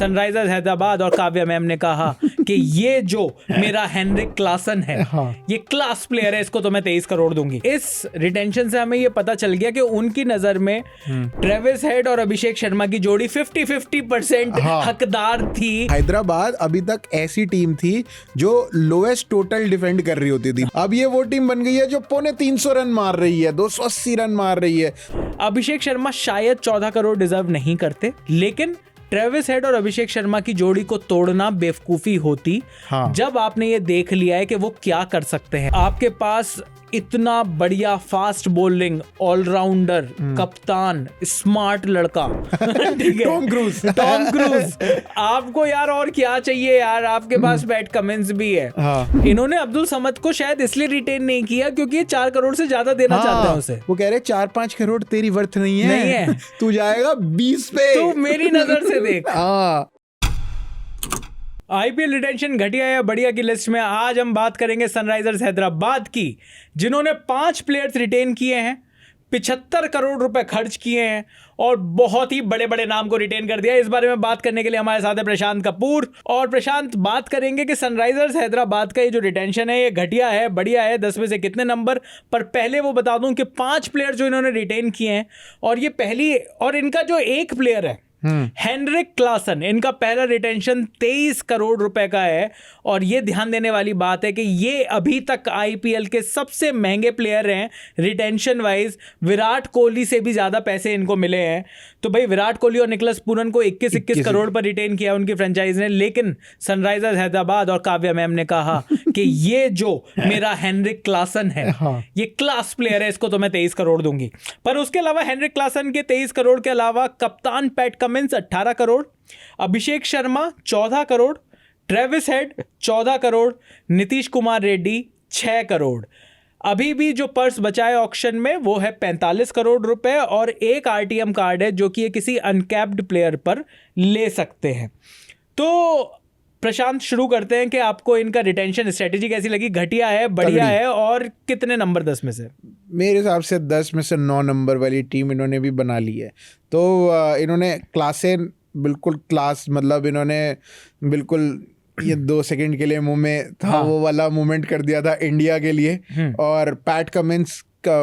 Sunrisers Hyderabad और Kavya ma'am ने कहा कि ये जो मेरा हेनरिक क्लासन है, ये क्लास प्लेयर है, इसको तो मैं 23 करोड़ दूंगी। इस रिटेंशन से हमें ये पता चल गया कि उनकी नजर में ट्रेविस हेड और अभिषेक शर्मा की जोड़ी 50-50% हकदार थी। हैदराबाद अभी तक ऐसी टीम थी जो लोएस्ट टोटल डिफेंड कर रही होती थी, अब ये वो टीम बन गई है जो 350 रन मार रही है, 280 रन मार रही है। अभिषेक शर्मा शायद 14 करोड़ डिजर्व नहीं करते, लेकिन ट्रेविस हेड और अभिषेक शर्मा की जोड़ी को तोड़ना बेवकूफी होती। जब आपने ये देख लिया है कि वो क्या कर सकते हैं, आपके पास इतना बढ़िया फास्ट बॉलिंग ऑलराउंडर, कप्तान, स्मार्ट लड़का ठीक है, टॉम क्रूज आपको यार और क्या चाहिए यार, आपके पास पैट कमिंस भी है। इन्होंने अब्दुल समद को शायद इसलिए रिटेन नहीं किया क्योंकि ये 4 करोड़ से ज्यादा देना चाहते हैं उसे। वो कह रहे 4-5 करोड़ तेरी वर्थ नहीं है। तू जाएगा 20 पे। तू मेरी नजर से देख। आईपीएल रिटेंशन घटिया या बढ़िया की लिस्ट में आज हम बात करेंगे सनराइजर्स हैदराबाद की, जिन्होंने 5 प्लेयर्स रिटेन किए हैं, 75 करोड़ रुपए खर्च किए हैं और बहुत ही बड़े बड़े नाम को रिटेन कर दिया। इस बारे में बात करने के लिए हमारे साथ है प्रशांत कपूर। और प्रशांत, बात करेंगे कि सनराइजर्स हैदराबाद का ये जो रिटेंशन है ये घटिया है, बढ़िया है, 10 में से कितने नंबर। पर पहले वो बता दूं कि 5 प्लेयर जो इन्होंने रिटेन किए हैं, और ये पहली, और इनका जो एक प्लेयर है हेनरिक क्लासन, इनका पहला रिटेंशन 23 करोड़ रुपए का है। और ये ध्यान देने वाली बात है कि ये अभी तक आईपीएल के सबसे महंगे प्लेयर हैं रिटेंशन वाइज। विराट कोहली से भी ज्यादा पैसे इनको मिले हैं। तो भाई विराट कोहली और निकलस पूरन को 21 करोड़ पर रिटेन किया उनकी फ्रेंचाइज ने, लेकिन सनराइजर्स हैदराबाद और काव्या मैम ने कहा कि ये जो मेरा हेनरिक क्लासन है, ये क्लास प्लेयर है, इसको तो मैं 23 करोड़ दूंगी। पर उसके अलावा हेनरिक क्लासन के 23 करोड़ के अलावा कप्तान PAT Cummins 18 crore, Abhishek Sharma 14 crore, Travis head 14 crore, Nitish Kumar Reddy 6 crore. अभी भी जो पर्स बचा है ऑक्शन में वो है 45 करोड़ रुपए, और एक आरटीएम कार्ड है जो कि ये किसी अनकैप्ड प्लेयर पर ले सकते हैं। तो प्रशांत, शुरू करते हैं कि आपको इनका रिटेंशन स्ट्रेटेजी कैसी लगी? घटिया है, बढ़िया है, और कितने नंबर 10 में से? मेरे हिसाब से 10 में से 9 नंबर वाली टीम इन्होंने भी बना ली है। तो इन्होंने क्लासेन, बिल्कुल क्लास, मतलब इन्होंने बिल्कुल ये 2 सेकंड के लिए मुंह में था वो वाला मूवमेंट कर दिया था इंडिया के लिए। और पैट कमिंस का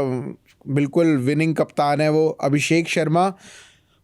बिल्कुल विनिंग कप्तान है वो। अभिषेक शर्मा,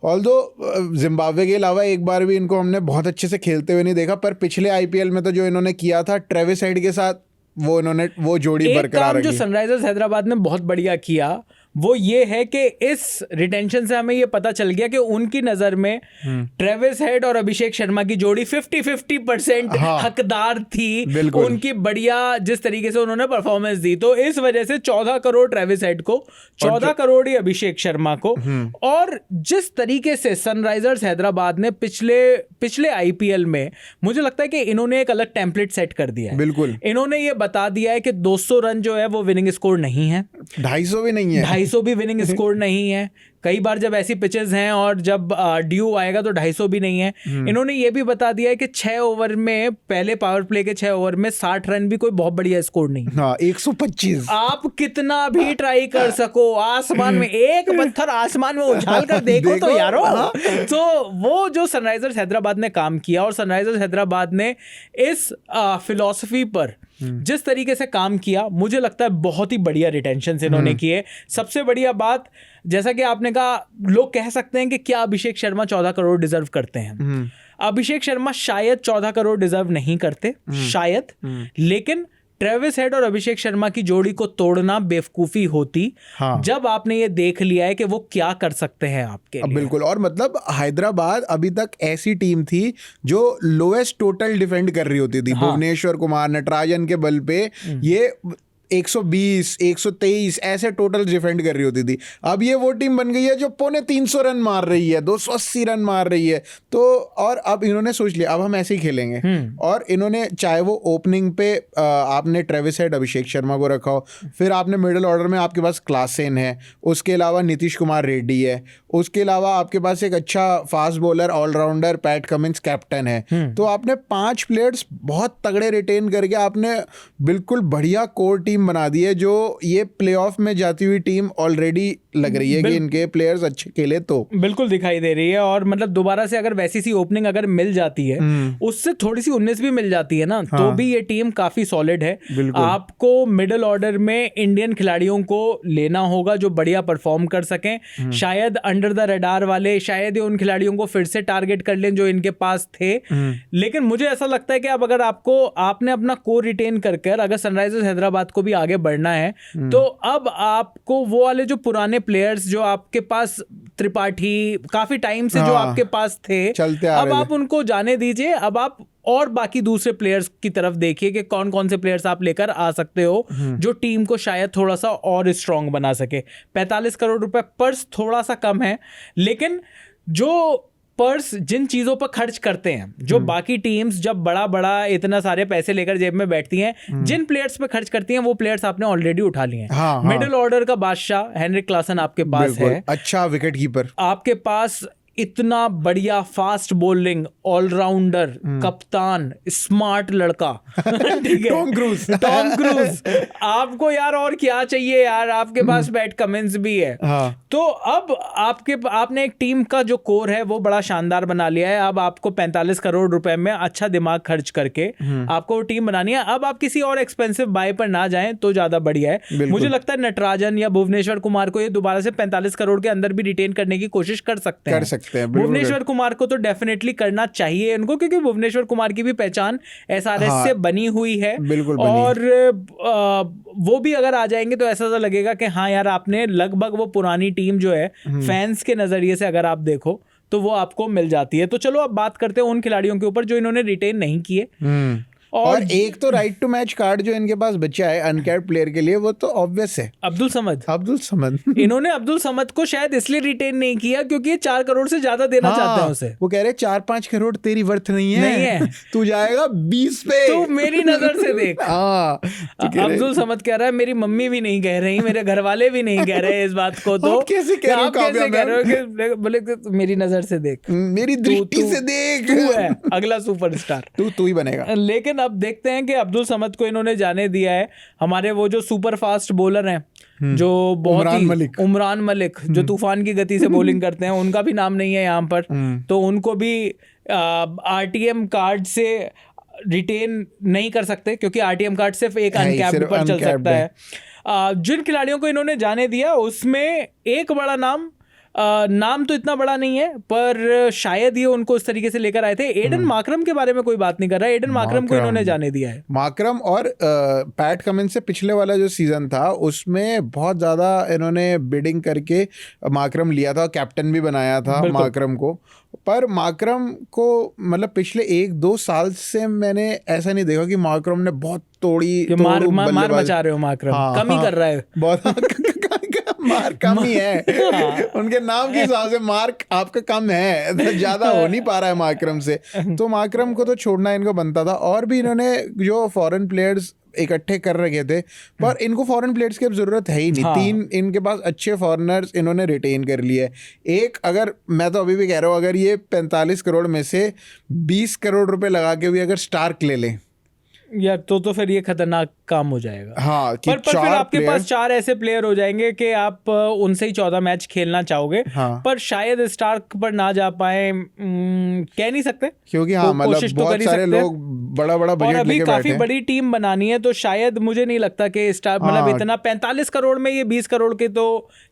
ऑल्दो जिम्बाब्वे के अलावा एक बार भी इनको हमने बहुत अच्छे से खेलते हुए नहीं देखा, पर पिछले आईपीएल में तो जो इन्होंने किया था ट्रेविस हेड के साथ, वो इन्होंने वो जोड़ी बरकरार रखी। जो सनराइजर्स हैदराबाद ने बहुत बढ़िया किया वो ये है कि इस रिटेंशन से हमें ये पता चल गया कि उनकी नजर में ट्रेविस हेड और अभिषेक शर्मा की जोड़ी 50-50% हकदार थी उनकी बढ़िया जिस तरीके से उन्होंने परफॉर्मेंस दी। तो इस वजह से 14 करोड़ ट्रेविस हेड को, 14 करोड़ ही अभिषेक शर्मा को। और जिस तरीके से सनराइजर्स हैदराबाद ने पिछले आईपीएल में, मुझे लगता है कि इन्होंने एक अलग टेम्पलेट सेट कर दिया है। बिल्कुल, इन्होंने ये बता दिया है कि 200 रन जो है वो विनिंग स्कोर नहीं है, 250 भी नहीं है, 250 भी विनिंग स्कोर नहीं है। कई बार जब ऐसी पिचेस हैं और जब ड्यू आएगा तो 250 भी नहीं है। इन्होंने ये भी बता दिया है कि 6 ओवर में, पहले पावर प्ले के 6 ओवर में 60 रन भी कोई बहुत बढ़िया स्कोर नहीं। 125 आप कितना भी ट्राई कर सको, आसमान में एक पत्थर आसमान में उछाल कर देखो तो यारो। तो वो जो सनराइजर्स हैदराबाद ने काम किया, और सनराइजर्स हैदराबाद ने इस फिलॉसफी पर जिस तरीके से काम किया, मुझे लगता है बहुत ही बढ़िया रिटेंशन इन्होंने किए। सबसे बढ़िया बात, जैसा कि आपने कहा, लोग कह सकते हैं कि क्या अभिषेक शर्मा 14 करोड़ डिजर्व करते हैं? अभिषेक शर्मा शायद 14 करोड़ डिजर्व नहीं करते, शायद, लेकिन ट्रेविस हेड और अभिषेक शर्मा की जोड़ी को तोड़ना बेवकूफी होती। जब आपने ये देख लिया है कि वो क्या कर सकते हैं आपके लिए। बिल्कुल, और मतलब हैदराबाद अभी तक ऐसी टीम थी जो लोएस्ट टोटल डिफेंड कर रही होती थी। भुवनेश्वर कुमार, नटराजन के बल पे ये 120, 123 ऐसे टोटल डिफेंड कर रही होती थी। अब ये वो टीम बन गई है जो 350 रन मार रही है, 280 रन मार रही है। तो और अब इन्होंने सोच लिया अब हम ऐसे ही खेलेंगे। और इन्होंने, चाहे वो ओपनिंग पे आपने ट्रेविस हेड, अभिषेक शर्मा को रखा हो, फिर आपने मिडिल ऑर्डर में आपके पास क्लासेन है, उसके अलावा नीतीश कुमार रेड्डी है, उसके अलावा आपके पास एक अच्छा fast bowler allrounder Pat Cummins captain है। तो आपने 5 प्लेयर्स बहुत तगड़े रिटेन करके आपने बिल्कुल बढ़िया कोर टीम टीम बना दी है जो ये प्लेऑफ में जाती हुई टीम ऑलरेडी लग रही है कि इनके प्लेयर्स अच्छे खेले तो बिल्कुल दिखाई दे रही है। और मतलब दोबारा से अगर वैसी सी ओपनिंग अगर मिल जाती है, उससे थोड़ी सी 19 भी मिल जाती है ना, तो भी ये टीम काफी सॉलिड है। आपको मिडिल ऑर्डर में इंडियन खिलाड़ियों को लेना होगा जो बढ़िया परफॉर्म कर सकें। शायद अंडर द रडार वाले, शायद ये उन खिलाड़ियों को फिर से टारगेट कर लें जो इनके पास थे। लेकिन मुझे ऐसा लगता है कि अब अगर आपने अपना कोर रिटेन करके अगर सनराइजर्स हैदराबाद को भी आगे बढ़ना है, तो अब आपको वो वाले जो पुराने प्लेयर्स जो आपके पास, त्रिपाठी काफी टाइम से जो आपके पास थे, अब आप उनको जाने दीजिए। अब आप और बाकी दूसरे प्लेयर्स की तरफ देखिए कि कौन कौन से प्लेयर्स आप लेकर आ सकते हो जो टीम को शायद थोड़ा सा और स्ट्रांग बना सके। 45 करोड़ रुपए पर्स थोड़ा सा कम है, लेकिन जो पर्स जिन चीजों पर खर्च करते हैं, जो बाकी टीम्स जब बड़ा इतना सारे पैसे लेकर जेब में बैठती हैं, जिन प्लेयर्स पे खर्च करती हैं वो प्लेयर्स आपने ऑलरेडी उठा लिए हैं। मिडिल ऑर्डर का बादशाह हेनरिक क्लासन आपके पास है, अच्छा विकेट कीपर आपके पास इतना बढ़िया फास्ट बॉलिंग ऑलराउंडर, कप्तान, स्मार्ट लड़का ठीक है, टॉम क्रूज आपको यार और क्या चाहिए यार, आपके पास पैट कमिंस भी है। तो अब आपने एक टीम का जो कोर है वो बड़ा शानदार बना लिया है। अब आपको 45 करोड़ रुपए में अच्छा दिमाग खर्च करके आपको टीम बनानी है। अब आप किसी और एक्सपेंसिव बाय पर ना जाएं तो ज्यादा बढ़िया है। मुझे लगता है नटराजन या भुवनेश्वर कुमार को ये दोबारा से 45 करोड़ के अंदर भी रिटेन करने की कोशिश कर सकते हैं। भुवनेश्वर कुमार को तो डेफिनेटली करना चाहिए इनको, क्योंकि भुवनेश्वर कुमार की भी पहचान एसआरएच से बनी हुई है। और वो भी अगर आ जाएंगे तो ऐसा सा लगेगा कि हाँ यार, आपने लगभग वो पुरानी टीम जो है फैंस के नजरिए से अगर आप देखो तो वो आपको मिल जाती है। तो चलो अब बात करते हैं उन खिलाड़ियों के ऊपर जो इन्होंने रिटेन नहीं किए। और एक तो राइट टू मैच कार्ड जो इनके पास बचा है अनकैप्ड प्लेयर के लिए, वो तो ऑब्वियस है, अब्दुल समद। इन्होंने अब्दुल समद को शायद इसलिए रिटेन नहीं किया क्योंकि ये 4 करोड़ से ज्यादा देना चाहते हैं उसे। वो कह रहे 4-5 करोड़ तेरी वर्थ नहीं है। तू जाएगा 20 पे। तू मेरी नजर से देख। अब्दुल समद कह रहा है, मेरी मम्मी भी नहीं कह रही, मेरे घर वाले भी नहीं कह रहे इस बात को, तो कैसे कह रहे हो? बोले मेरी नजर से देख, मेरी दृष्टि से देख, तू है अगला सुपरस्टार, तू ही बनेगा। लेकिन अब देखते हैं कि अब्दुल समद को इन्होंने जाने दिया है। हमारे वो जो सुपर फास्ट बॉलर हैं जो बहुत ही उमरान मलिक जो तूफान की गति से बॉलिंग करते हैं, उनका भी नाम नहीं है यहाँ पर, तो उनको भी आरटीएम कार्ड से रिटेन नहीं कर सकते क्योंकि आरटीएम कार्ड सिर्फ एक अनकैप्ड पर चल सकता है। जिन खिलाड़ियों को इन्होंने जाने दिया उसमें एक बड़ा नाम तो इतना बड़ा नहीं है, पर शायद ये उनको इस तरीके से लेकर आए थे। एडन मार्क्रम के बारे में कोई बात नहीं कर रहा है, एडन मार्क्रम को इन्होंने जाने दिया है। मार्क्रम और पैट कमिंस से पिछले वाला जो सीजन था उसमें बहुत ज्यादा इन्होंने बिडिंग करके मार्क्रम लिया था, कैप्टन भी बनाया था मार्क्रम को। पर मार्क्रम को मतलब पिछले 1-2 साल से मैंने ऐसा नहीं देखा कि मार्क्रम ने बहुत मार मचा रहे हो। मार्क्रम कम ही कर रहा है बहुत मार्क कम ही है उनके नाम के हिसाब से मार्क आपका कम है, तो ज्यादा हो नहीं पा रहा है मार्क्रम से। तो मार्क्रम को तो छोड़ना इनको बनता था। और भी इन्होंने जो फॉरेन प्लेयर्स इकट्ठे कर रखे थे, पर इनको फॉरेन प्लेयर्स की अब जरूरत है ही नहीं। 3 इनके पास अच्छे फॉरेनर्स इन्होंने रिटेन कर लिए। एक अगर मैं तो अभी भी कह रहा हूँ, अगर ये 45 करोड़ में से 20 करोड़ रुपए लगा के भी अगर स्टार्क ले लें यार तो फिर ये खतरनाक काम हो जाएगा। हाँ, पर फिर आपके पास 4 ऐसे प्लेयर हो जाएंगे कि आप उनसे ही 14 मैच खेलना चाहोगे। हाँ। पर शायद स्टार्क पर ना जा पाए, कह नहीं सकते क्योंकि हाँ मतलब बहुत सारे लोग बड़ा बजट लेके बैठे हैं। अभी काफी बड़ी टीम बनानी है, तो शायद मुझे नहीं लगता कि स्टार मतलब इतना 45 करोड़ में ये 20 करोड़ के तो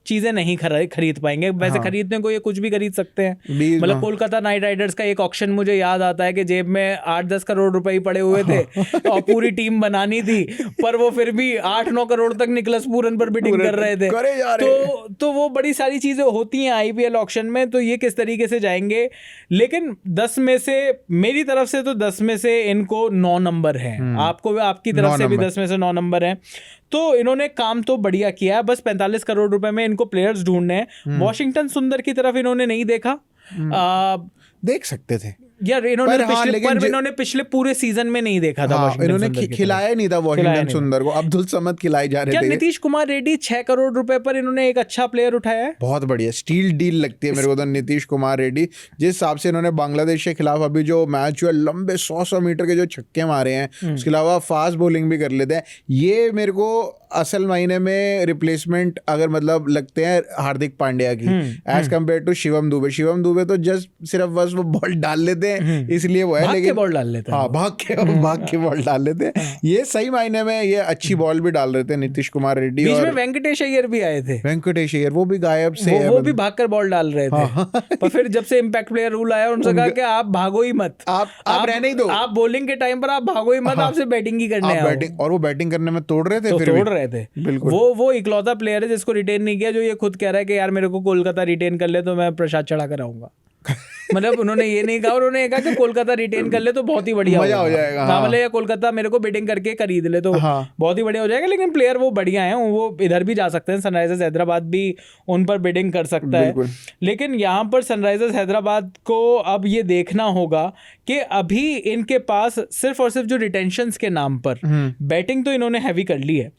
चीजें नहीं खरीद पाएंगे। वैसे खरीदने को ये कुछ भी खरीद सकते हैं। मतलब कोलकाता नाइट राइडर्स का एक ऑक्शन मुझे याद आता है कि जेब में 8-10 करोड़ रुपए ही पड़े हुए थे और पूरी टीम बनानी थी, पर वो फिर भी 8-9 करोड़ तक निकलस पूरन पर बिडिंग कर रहे थे। तो वो बड़ी सारी चीजें होती हैं आईपीएल ऑक्शन में। तो ये किस तरीके से जाएंगे, लेकिन 10 में से मेरी तरफ से तो 10 में से इनको 9 नंबर है, आपको आपकी तरफ से भी 10 में से 9 नंबर है। तो इन्होंने काम तो बढ़िया किया है, बस 45 करोड़ रुपए में इनको प्लेयर्स ढूंढने हैं। वॉशिंगटन सुंदर की तरफ इन्होंने नहीं देखा, देख सकते थे यार इन्होंने पिछले पूरे सीजन में नहीं देखा था। इन्होंने खिलाया नहीं था वॉशिंगटन सुंदर को, अब्दुल समद खिलाए जा रहे थे। नीतीश कुमार रेड्डी 6 करोड़ रुपए पर इन्होंने एक अच्छा प्लेयर उठाया है, बहुत बढ़िया स्टील डील लगती है मेरे को तो नीतीश कुमार रेड्डी। जिस हिसाब से इन्होंने बांग्लादेश के खिलाफ अभी जो मैच हुआ, लंबे 100 मीटर के जो छक्के मारे हैं, उसके अलावा फास्ट बॉलिंग भी कर लेते हैं। ये मेरे को असल मायने में रिप्लेसमेंट अगर मतलब लगते हैं हार्दिक पांड्या की age compare to Shivam Dube. Shivam Dube तो जस्ट सिर्फ बस वो बॉल डाल लेते हैं इसलिए वो है, लेकिन बॉल डाल लेते हैं। हाँ, भाग के बॉल डाल लेते हैं। ये सही मायने में ये अच्छी बॉल भी डाल रहे थे नीतीश कुमार रेड्डी। बीच में वेंकटेश अय्यर भी आए थे। वेंकटेश अय्यर वो भी गायब से वो भी भागकर बॉल डाल रहे थे। पर फिर जब से इम्पैक्ट प्लेयर रूल आया उनसे कहा कि आप भागो ही मत, आप रहने ही दो, आप बॉलिंग के टाइम पर आप भागो ही मत, आपसे बैटिंग ही करने आओ। बैटिंग, और वो बैटिंग करने में तोड़ रहे थे, तो फिर तोड़ रहे थे। बिल्कुल वो इकलौता प्लेयर है जिसको रिटेन नहीं किया, जो ये खुद कह रहा है कि यार मेरे को कोलकाता रिटेन कर ले तो मैं प्रसाद चढ़ा कर आऊंगा। मतलब उन्होंने ये नहीं कहा, उन्होंने ये कहा कि कोलकाता रिटेन कर ले तो बहुत ही बढ़िया मजा हो जाएगा। हाँ, मतलब या कोलकाता मेरे को बिडिंग करके खरीद ले तो बहुत ही बढ़िया हो जाएगा। लेकिन प्लेयर वो बढ़िया हैं, वो इधर भी जा सकते हैं, सनराइजर्स हैदराबाद भी उन पर बिडिंग कर सकता है। लेकिन यहाँ पर सनराइजर्स हैदराबाद को अब ये देखना होगा कि अभी इनके पास सिर्फ और सिर्फ जो रिटेंशंस के नाम पर बैटिंग तो इन्होंने हैवी कर ली है,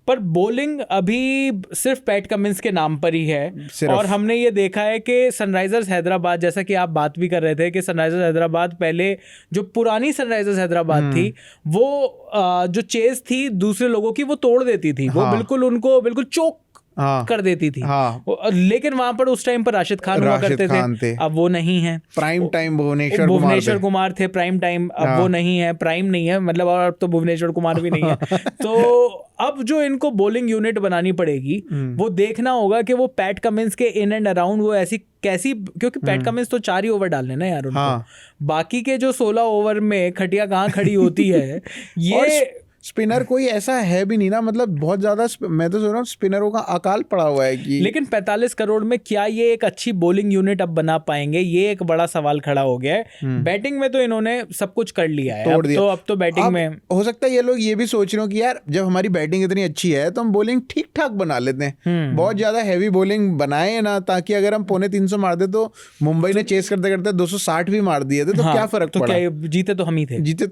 पर बॉलिंग अभी सिर्फ पैट कमिंस के नाम पर ही है। और हमने ये देखा है कि सनराइजर्स हैदराबाद, जैसा कि आप बात भी कर रहे थे कि सनराइजर्स हैदराबाद पहले जो पुरानी सनराइजर्स हैदराबाद थी वो जो चेज थी दूसरे लोगों की वो तोड़ देती थी, वो बिल्कुल उनको बिल्कुल चोक कर देती थी। लेकिन वहां पर उस टाइम पर राशिद खान हुआ करते थे, अब वो नहीं है। प्राइम टाइम भुवनेश्वर कुमार थे प्राइम टाइम, अब वो नहीं है, प्राइम नहीं है मतलब, और अब तो भुवनेश्वर कुमार भी नहीं है। तो अब जो इनको बॉलिंग यूनिट बनानी पड़ेगी वो देखना होगा कि वो पैट कमिंस के इन एंड अराउंड वो ऐसी कैसी, क्योंकि पैट कमिंस तो 4 ही ओवर डालने ना यार उनको, बाकी के जो 16 ओवर में खटिया कहाँ खड़ी होती है। ये स्पिनर कोई ऐसा है भी नहीं ना, मतलब बहुत ज्यादा मैं तो सोच रहा हूँ स्पिनरों का अकाल पड़ा हुआ है कि, लेकिन 45 करोड़ में क्या ये एक अच्छी बॉलिंग यूनिट अब बना पाएंगे, ये एक बड़ा सवाल खड़ा हो गया है। बैटिंग में तो इन्होंने सब कुछ कर लिया है, अब तो बैटिंग में हो सकता है ये लोग ये भी सोच रहे हो कि यार जब हमारी बैटिंग इतनी अच्छी है तो हम बॉलिंग ठीक ठाक बना लेते हैं, बहुत ज्यादा हैवी बॉलिंग बनाए ना, ताकि अगर हम 250 मार दे तो मुंबई ने चेस करते करते 260 भी मार दिए थे तो क्या फर्क पड़ा, जीते तो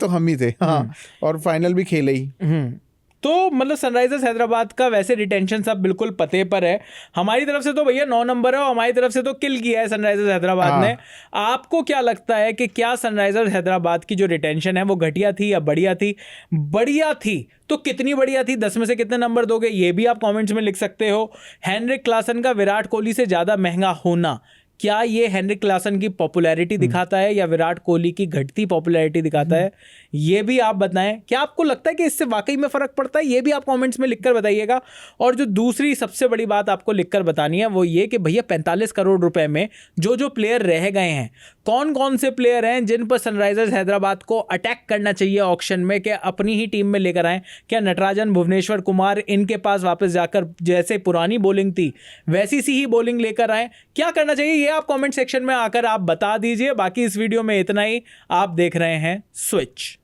हम ही थे। हाँ, और फाइनल भी खेले ही। तो मतलब सनराइजर्स हैदराबाद का वैसे रिटेंशन सब बिल्कुल पते पर है। हमारी तरफ से तो भैया 9 नंबर है और हमारी तरफ से तो किल किया है सनराइजर्स हैदराबाद ने। आपको क्या लगता है कि क्या सनराइजर्स हैदराबाद की जो रिटेंशन है वो घटिया थी या बढ़िया थी? बढ़िया थी तो कितनी बढ़िया थी, 10 में से कितने नंबर दोगे, ये भी आप कमेंट्स में लिख सकते हो। हेनरिक क्लासन का विराट कोहली से ज़्यादा महंगा होना, क्या ये हेनरिक क्लासन की पॉपुलैरिटी दिखाता है या विराट कोहली की घटती पॉपुलैरिटी दिखाता है? ये भी आप बताएं। क्या आपको लगता है कि इससे वाकई में फ़र्क पड़ता है? ये भी आप कमेंट्स में लिखकर बताइएगा। और जो दूसरी सबसे बड़ी बात आपको लिखकर बतानी है वो ये कि भैया 45 करोड़ रुपए में जो प्लेयर रह गए हैं, कौन कौन से प्लेयर हैं जिन पर सनराइजर्स हैदराबाद को अटैक करना चाहिए ऑक्शन में, कि अपनी ही टीम में लेकर आएँ? क्या नटराजन, भुवनेश्वर कुमार, इनके पास वापस जाकर जैसे पुरानी बॉलिंग थी वैसी सी ही बॉलिंग लेकर आएँ? क्या करना चाहिए ये आप कमेंट सेक्शन में आकर आप बता दीजिए। बाकी इस वीडियो में इतना ही। आप देख रहे हैं स्विच।